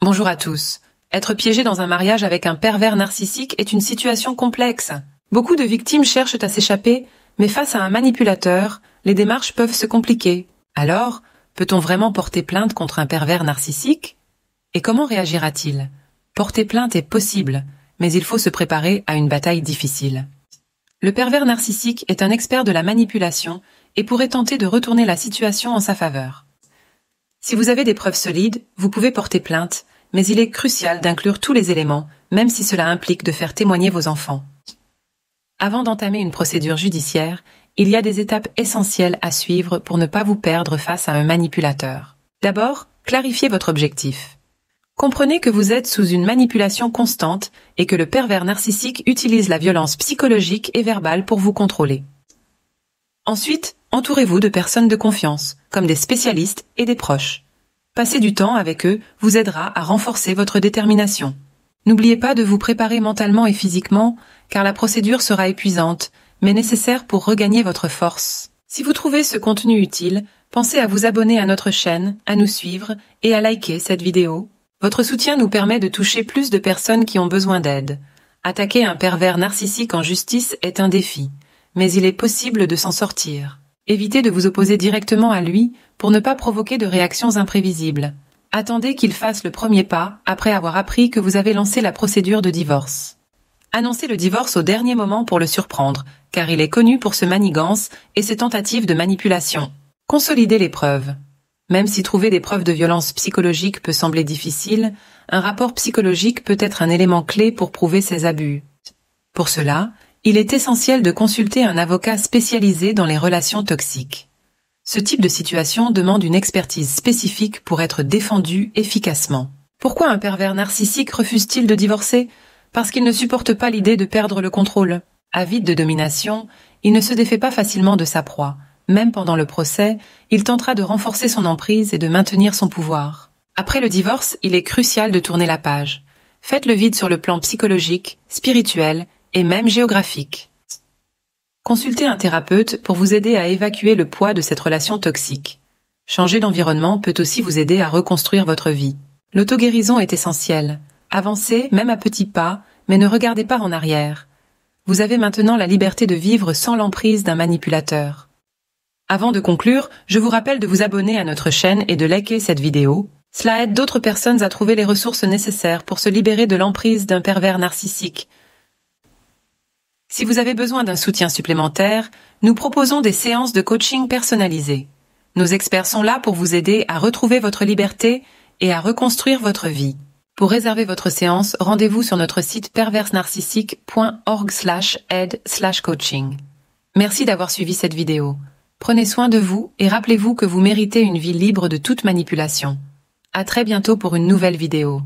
Bonjour à tous. Être piégé dans un mariage avec un pervers narcissique est une situation complexe. Beaucoup de victimes cherchent à s'échapper, mais face à un manipulateur, les démarches peuvent se compliquer. Alors, peut-on vraiment porter plainte contre un pervers narcissique? Et comment réagira-t-il? Porter plainte est possible, mais il faut se préparer à une bataille difficile. Le pervers narcissique est un expert de la manipulation et pourrait tenter de retourner la situation en sa faveur. Si vous avez des preuves solides, vous pouvez porter plainte, mais il est crucial d'inclure tous les éléments, même si cela implique de faire témoigner vos enfants. Avant d'entamer une procédure judiciaire, il y a des étapes essentielles à suivre pour ne pas vous perdre face à un manipulateur. D'abord, clarifiez votre objectif. Comprenez que vous êtes sous une manipulation constante et que le pervers narcissique utilise la violence psychologique et verbale pour vous contrôler. Ensuite, entourez-vous de personnes de confiance, comme des spécialistes et des proches. Passer du temps avec eux vous aidera à renforcer votre détermination. N'oubliez pas de vous préparer mentalement et physiquement, car la procédure sera épuisante, mais nécessaire pour regagner votre force. Si vous trouvez ce contenu utile, pensez à vous abonner à notre chaîne, à nous suivre et à liker cette vidéo. Votre soutien nous permet de toucher plus de personnes qui ont besoin d'aide. Attaquer un pervers narcissique en justice est un défi, mais il est possible de s'en sortir. Évitez de vous opposer directement à lui pour ne pas provoquer de réactions imprévisibles. Attendez qu'il fasse le premier pas après avoir appris que vous avez lancé la procédure de divorce. Annoncez le divorce au dernier moment pour le surprendre, car il est connu pour ce manigance et ses tentatives de manipulation. Consolidez les preuves. Même si trouver des preuves de violence psychologique peut sembler difficile, un rapport psychologique peut être un élément clé pour prouver ces abus. Pour cela, il est essentiel de consulter un avocat spécialisé dans les relations toxiques. Ce type de situation demande une expertise spécifique pour être défendu efficacement. Pourquoi un pervers narcissique refuse-t-il de divorcer? Parce qu'il ne supporte pas l'idée de perdre le contrôle. Avide de domination, il ne se défait pas facilement de sa proie. Même pendant le procès, il tentera de renforcer son emprise et de maintenir son pouvoir. Après le divorce, il est crucial de tourner la page. Faites le vide sur le plan psychologique, spirituel et même géographique. Consultez un thérapeute pour vous aider à évacuer le poids de cette relation toxique. Changer d'environnement peut aussi vous aider à reconstruire votre vie. L'auto-guérison est essentielle. Avancez, même à petits pas, mais ne regardez pas en arrière. Vous avez maintenant la liberté de vivre sans l'emprise d'un manipulateur. Avant de conclure, je vous rappelle de vous abonner à notre chaîne et de liker cette vidéo. Cela aide d'autres personnes à trouver les ressources nécessaires pour se libérer de l'emprise d'un pervers narcissique. Si vous avez besoin d'un soutien supplémentaire, nous proposons des séances de coaching personnalisées. Nos experts sont là pour vous aider à retrouver votre liberté et à reconstruire votre vie. Pour réserver votre séance, rendez-vous sur notre site perversnarcissique.org/aide/coaching. Merci d'avoir suivi cette vidéo. Prenez soin de vous et rappelez-vous que vous méritez une vie libre de toute manipulation. À très bientôt pour une nouvelle vidéo.